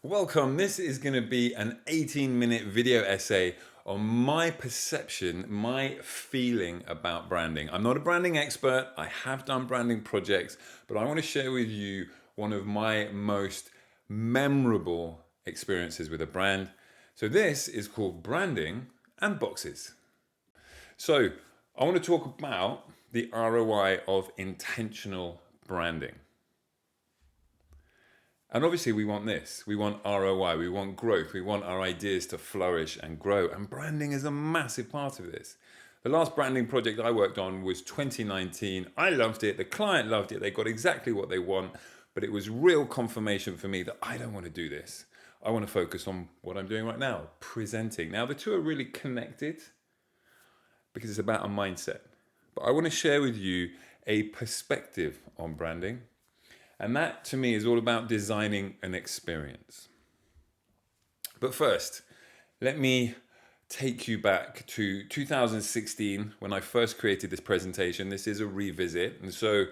Welcome. This is going to be an 18-minute video essay on my perception, my feeling about branding. I'm not a branding expert. I have done branding projects, but I want to share with you one of my most memorable experiences with a brand. So this is called Branding and Boxes. So I want to talk about the ROI of intentional branding. And obviously, we want this. We want ROI. We want growth. We want our ideas to flourish and grow. And branding is a massive part of this. The last branding project I worked on was 2019. I loved it. The client loved it. They got exactly what they want. But it was real confirmation for me that I don't want to do this. I want to focus on what I'm doing right now, presenting. Now, the two are really connected because it's about a mindset. But I want to share with you a perspective on branding. And that to me is all about designing an experience. But first, let me take you back to 2016 when I first created this presentation. This is a revisit. And so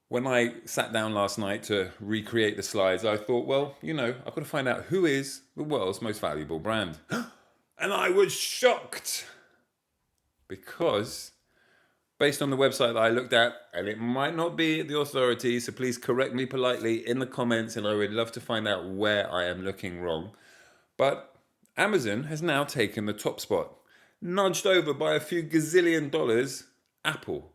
when I sat down last night to recreate the slides, I thought, well, I've got to find out who is the world's most valuable brand. And I was shocked because based on the website that I looked at, and it might not be the authority, so please correct me politely in the comments, and I would love to find out where I am looking wrong. But Amazon has now taken the top spot, nudged over by a few gazillion dollars, Apple.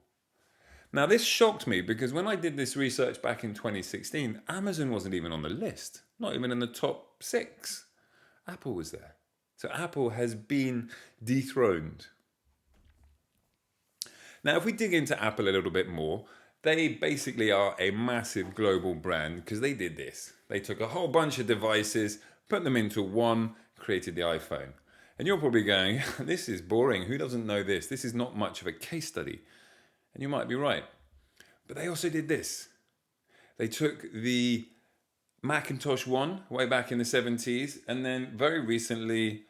Now this shocked me because when I did this research back in 2016, Amazon wasn't even on the list, not even in the top 6. Apple was there. So Apple has been dethroned. Now, if we dig into Apple a little bit more, they basically are a massive global brand because they did this. They took a whole bunch of devices, put them into one, created the iPhone. And you're probably going, this is boring. Who doesn't know this? This is not much of a case study. And you might be right. But they also did this. They took the Macintosh One way back in the 70s and then very recently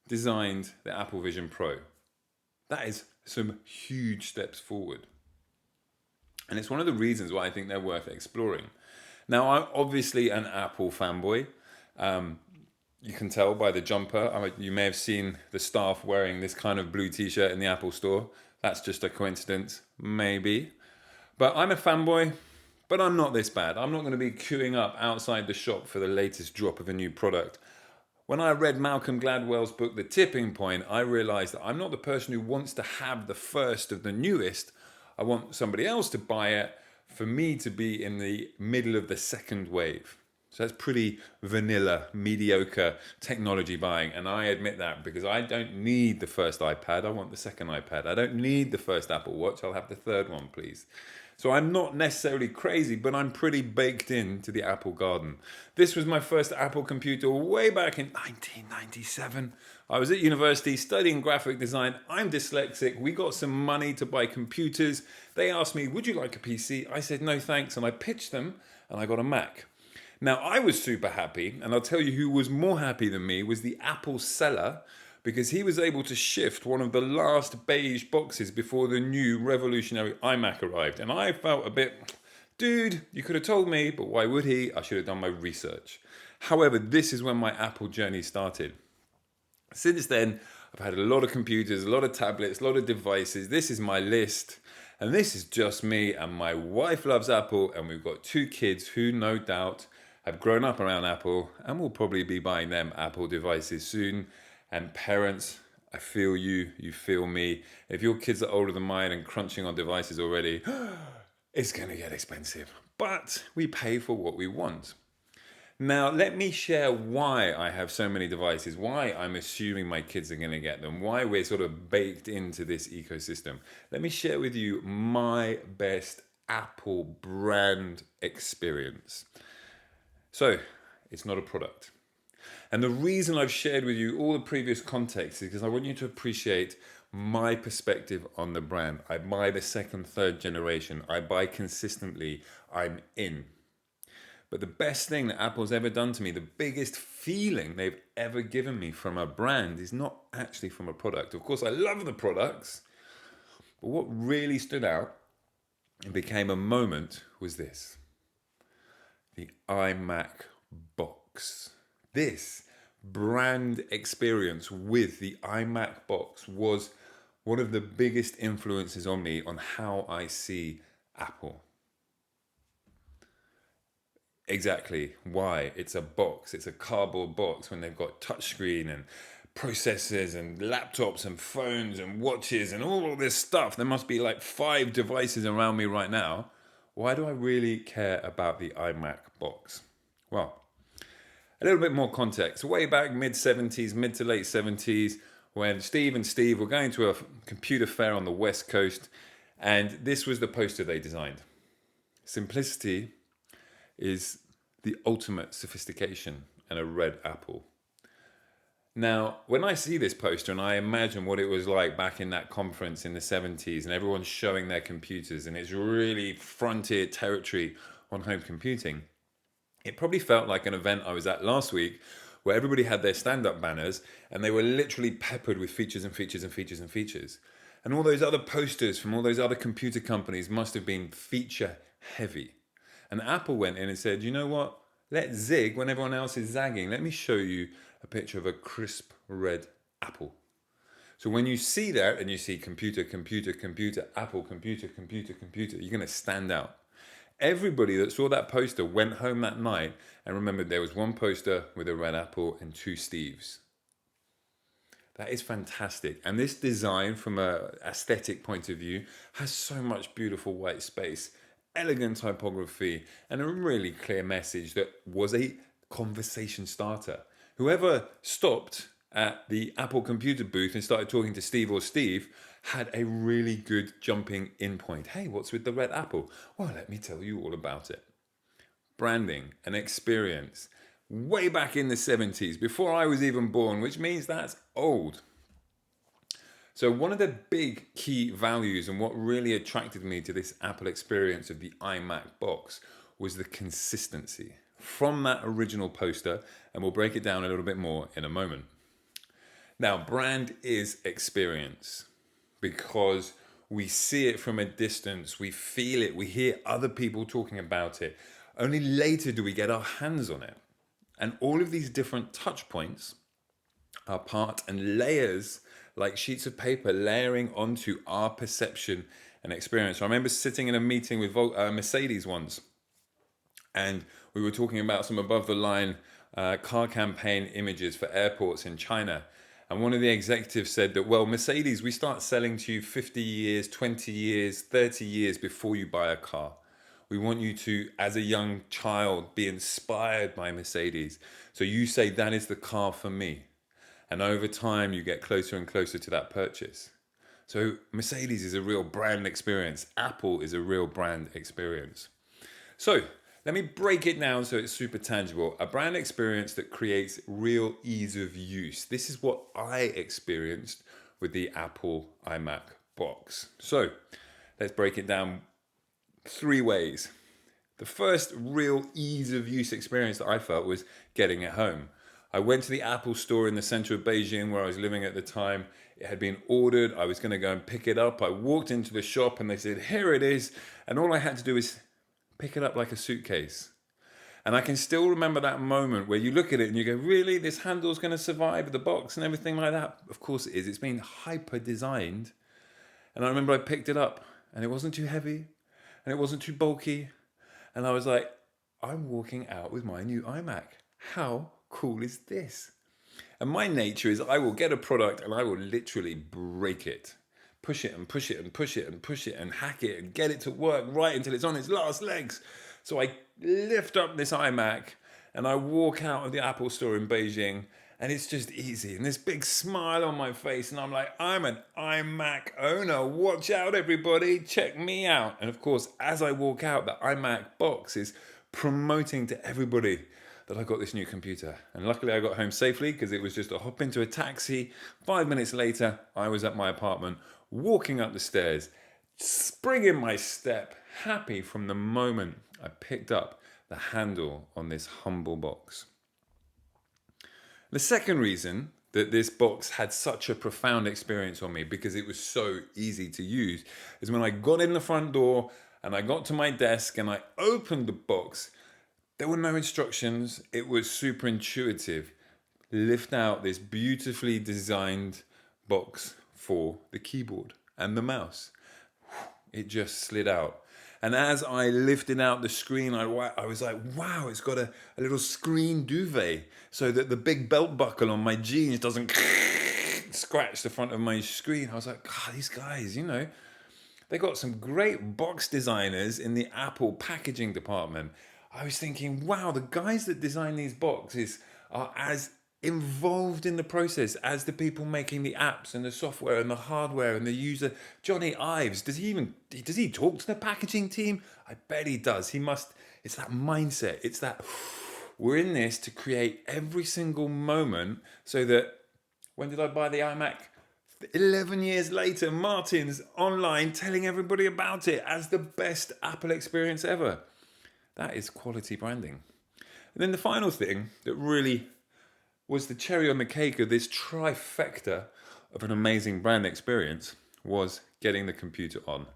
designed the Apple Vision Pro. That is some huge steps forward. And it's one of the reasons why I think they're worth exploring. Now, I'm obviously an Apple fanboy. You can tell by the jumper. You may have seen the staff wearing this kind of blue t-shirt in the Apple store. That's just a coincidence, maybe. But I'm a fanboy, but I'm not this bad. I'm not going to be queuing up outside the shop for the latest drop of a new product. When I read Malcolm Gladwell's book, The Tipping Point, I realized that I'm not the person who wants to have the first of the newest. I want somebody else to buy it for me to be in the middle of the second wave. So that's pretty vanilla, mediocre technology buying. And I admit that because I don't need the first iPad. I want the second iPad. I don't need the first Apple Watch. I'll have the third one, please. So I'm not necessarily crazy, but I'm pretty baked into the Apple garden. This was my first Apple computer way back in 1997. I was at university studying graphic design. I'm dyslexic. We got some money to buy computers. They asked me, would you like a PC? I said, no thanks. And I pitched them and I got a Mac. Now, I was super happy, and I'll tell you who was more happy than me was the Apple seller, because he was able to shift one of the last beige boxes before the new revolutionary iMac arrived. And I felt a bit, dude, you could have told me, but why would he? I should have done my research. However, this is when my Apple journey started. Since then, I've had a lot of computers, a lot of tablets, a lot of devices. This is my list. And this is just me, and my wife loves Apple, and we've got 2 kids who no doubt have grown up around Apple and will probably be buying them Apple devices soon. And parents, I feel you, you feel me. If your kids are older than mine and crunching on devices already, it's going to get expensive. But we pay for what we want. Now, let me share why I have so many devices, why I'm assuming my kids are going to get them, why we're sort of baked into this ecosystem. Let me share with you my best Apple brand experience. So, it's not a product. And the reason I've shared with you all the previous context is because I want you to appreciate my perspective on the brand. I buy the second, third generation. I buy consistently. I'm in. But the best thing that Apple's ever done to me, the biggest feeling they've ever given me from a brand is not actually from a product. Of course, I love the products, but what really stood out and became a moment was this: the iMac box. This brand experience with the iMac box was one of the biggest influences on me on how I see Apple. Exactly why. It's a box, it's a cardboard box when they've got touchscreen and processors and laptops and phones and watches and all of this stuff. There must be like 5 devices around me right now. Why do I really care about the iMac box? Well, a little bit more context. Way back mid 70s, mid to late 70s, when Steve and Steve were going to a computer fair on the West Coast, and this was the poster they designed. Simplicity is the ultimate sophistication, and a red apple. Now, when I see this poster and I imagine what it was like back in that conference in the 70s and everyone's showing their computers and it's really frontier territory on home computing, it probably felt like an event I was at last week where everybody had their stand-up banners and they were literally peppered with features and features and features and features. And all those other posters from all those other computer companies must have been feature heavy. And Apple went in and said, you know what? Let's zig when everyone else is zagging. Let me show you a picture of a crisp red apple. So when you see that and you see computer, computer, computer, Apple, computer, computer, computer, you're going to stand out. Everybody that saw that poster went home that night and remembered there was one poster with a red apple and 2 Steves. That is fantastic. And this design from an aesthetic point of view has so much beautiful white space, elegant typography, and a really clear message that was a conversation starter. Whoever stopped at the Apple computer booth and started talking to Steve or Steve had a really good jumping in point. Hey, what's with the red apple? Well, let me tell you all about it. Branding and experience. Way back in the 70s, before I was even born, which means that's old. So one of the big key values and what really attracted me to this Apple experience of the iMac box was the consistency from that original poster, and we'll break it down a little bit more in a moment. Now, brand is experience because we see it from a distance, we feel it, we hear other people talking about it. Only later do we get our hands on it. And all of these different touch points are part and layers like sheets of paper layering onto our perception and experience. I remember sitting in a meeting with Mercedes once, and we were talking about some above the line car campaign images for airports in China. And one of the executives said that, well, Mercedes, we start selling to you 50 years, 20 years, 30 years before you buy a car. We want you to, as a young child, be inspired by Mercedes. So you say, that is the car for me. And over time, you get closer and closer to that purchase. So Mercedes is a real brand experience. Apple is a real brand experience. So let me break it down so it's super tangible. A brand experience that creates real ease of use. This is what I experienced with the Apple iMac box. So let's break it down 3 ways. The first real ease of use experience that I felt was getting it home. I went to the Apple store in the center of Beijing where I was living at the time. It had been ordered. I was going to go and pick it up. I walked into the shop and they said, here it is. And all I had to do is pick it up like a suitcase. And I can still remember that moment where you look at it and you go, really? This handle's going to survive the box and everything like that? Of course it is. It's been hyper designed. And I remember I picked it up and it wasn't too heavy and it wasn't too bulky. And I was like, I'm walking out with my new iMac. How cool is this? And my nature is I will get a product and I will literally break it. Push it and push it and push it and push it and hack it and get it to work right until it's on its last legs. So I lift up this iMac and I walk out of the Apple store in Beijing and it's just easy. And this big smile on my face and I'm like, I'm an iMac owner. Watch out, everybody. Check me out. And of course, as I walk out, the iMac box is promoting to everybody that I got this new computer. And luckily I got home safely because it was just a hop into a taxi. 5 minutes later, I was at my apartment, walking up the stairs, spring in my step, happy from the moment I picked up the handle on this humble box. The second reason that this box had such a profound experience on me, because it was so easy to use, is when I got in the front door and I got to my desk and I opened the box, There were no instructions. It was super intuitive. Lift out this beautifully designed box for the keyboard and the mouse. It just slid out. And as I lifted out the screen, I was like, wow, it's got a little screen duvet so that the big belt buckle on my jeans doesn't scratch the front of my screen. I was like, God, these guys, they got some great box designers in the Apple packaging department. I was thinking, wow, the guys that design these boxes are as involved in the process as the people making the apps and the software and the hardware and the user. Johnny Ives, does he talk to the packaging team? I bet he does. It's that mindset. It's that we're in this to create every single moment so that when did I buy the iMac? 11 years later, Martin's online telling everybody about it as the best Apple experience ever. That is quality branding. And then the final thing that really was the cherry on the cake of this trifecta of an amazing brand experience was getting the computer on.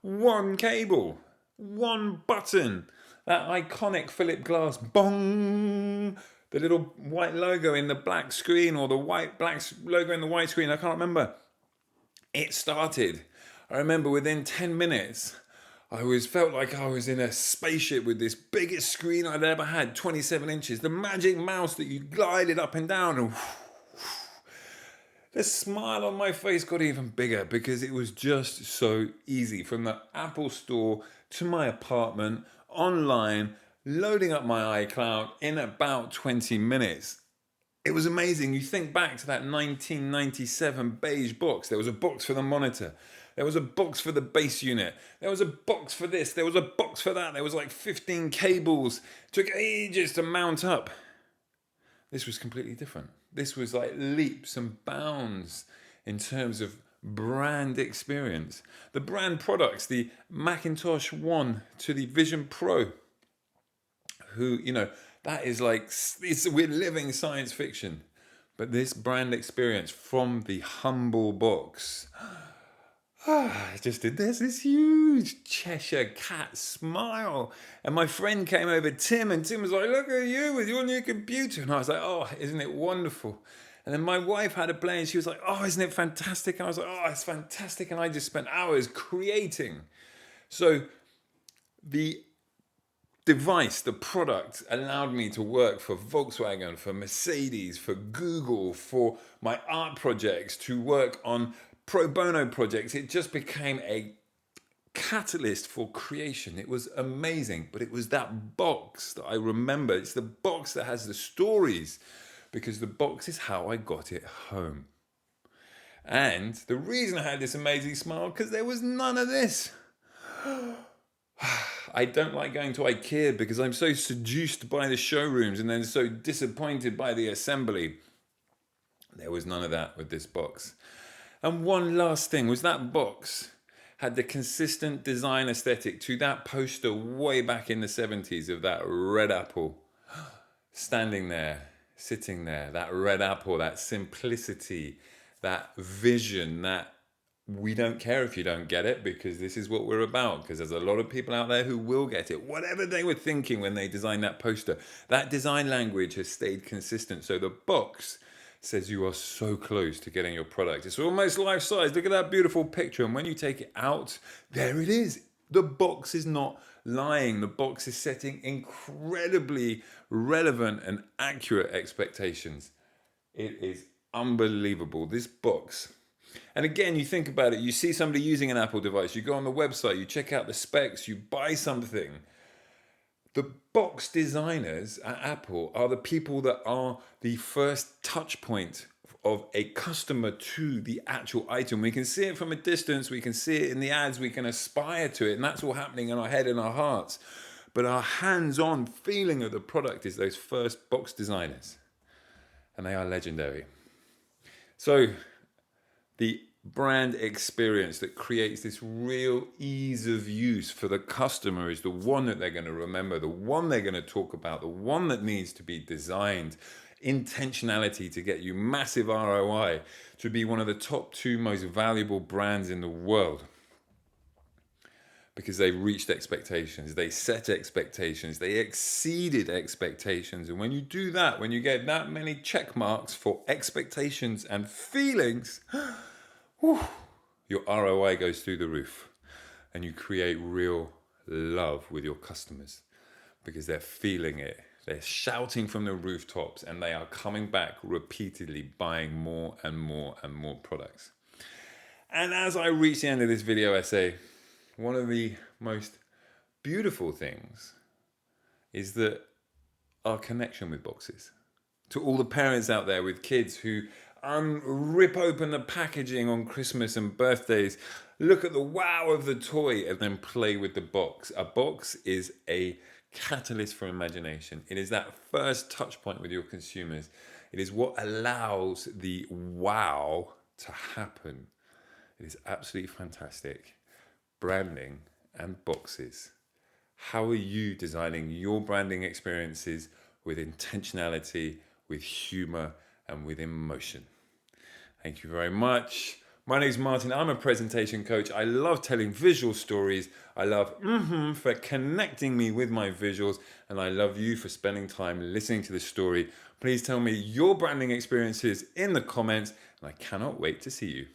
One cable, one button, that iconic Philip Glass bong, the little white logo in the black screen or the black logo in the white screen, I can't remember. It started. I remember within 10 minutes, felt like I was in a spaceship with this biggest screen I'd ever had, 27 inches, the magic mouse that you glided up and down, and the smile on my face got even bigger because it was just so easy. From the Apple Store to my apartment, online, loading up my iCloud in about 20 minutes. It was amazing. You think back to that 1997 beige box. There was a box for the monitor. There was a box for the base unit. There was a box for this. There was a box for that. There was like 15 cables. It took ages to mount up. This was completely different. This was like leaps and bounds in terms of brand experience. The brand products, the Macintosh One to the Vision Pro, that is like, we're living science fiction. But this brand experience from the humble box, I just did this huge Cheshire cat smile. And my friend came over, Tim, and Tim was like, look at you with your new computer. And I was like, oh, isn't it wonderful? And then my wife had a play and she was like, oh, isn't it fantastic? And I was like, oh, it's fantastic. And I just spent hours creating. So the device, the product, allowed me to work for Volkswagen, for Mercedes, for Google, for my art projects, to work on pro bono projects. It just became a catalyst for creation. It was amazing. But it was that box that I remember. It's the box that has the stories, because the box is how I got it home. And the reason I had this amazing smile, because there was none of this. I don't like going to IKEA because I'm so seduced by the showrooms and then so disappointed by the assembly. There was none of that with this box. And one last thing was that box had the consistent design aesthetic to that poster way back in the 70s of that red apple standing there, sitting there, that red apple, that simplicity, that vision, that we don't care if you don't get it because this is what we're about, because there's a lot of people out there who will get it. Whatever they were thinking when they designed that poster, that design language has stayed consistent. So the box says you are so close to getting your product. It's almost life-size. Look at that beautiful picture. And when you take it out, there it is. The box is not lying. The box is setting incredibly relevant and accurate expectations. It is unbelievable. This box. And again, you think about it, you see somebody using an Apple device, you go on the website, you check out the specs, you buy something. The box designers at Apple are the people that are the first touch point of a customer to the actual item. We can see it from a distance, we can see it in the ads, we can aspire to it, and that's all happening in our head and our hearts. But our hands-on feeling of the product is those first box designers. And they are legendary. So the brand experience that creates this real ease of use for the customer is the one that they're going to remember, the one they're going to talk about, the one that needs to be designed. Intentionality to get you massive ROI, to be one of the top 2 most valuable brands in the world. because they reached expectations, they set expectations, they exceeded expectations. And when you do that, when you get that many check marks for expectations and feelings, your ROI goes through the roof, and you create real love with your customers because they're feeling it. They're shouting from the rooftops, and they are coming back repeatedly, buying more and more and more products. And as I reach the end of this video essay, one of the most beautiful things is that our connection with boxes. To all the parents out there with kids who rip open the packaging on Christmas and birthdays, look at the wow of the toy, and then play with the box. A box is a catalyst for imagination. It is that first touch point with your consumers. It is what allows the wow to happen. It is absolutely fantastic. Branding and boxes. How are you designing your branding experiences with intentionality, with humor, and with emotion? Thank you very much. My name is Martin. I'm a presentation coach. I love telling visual stories. I love for connecting me with my visuals, and I love you for spending time listening to the story. Please tell me your branding experiences in the comments, and I cannot wait to see you.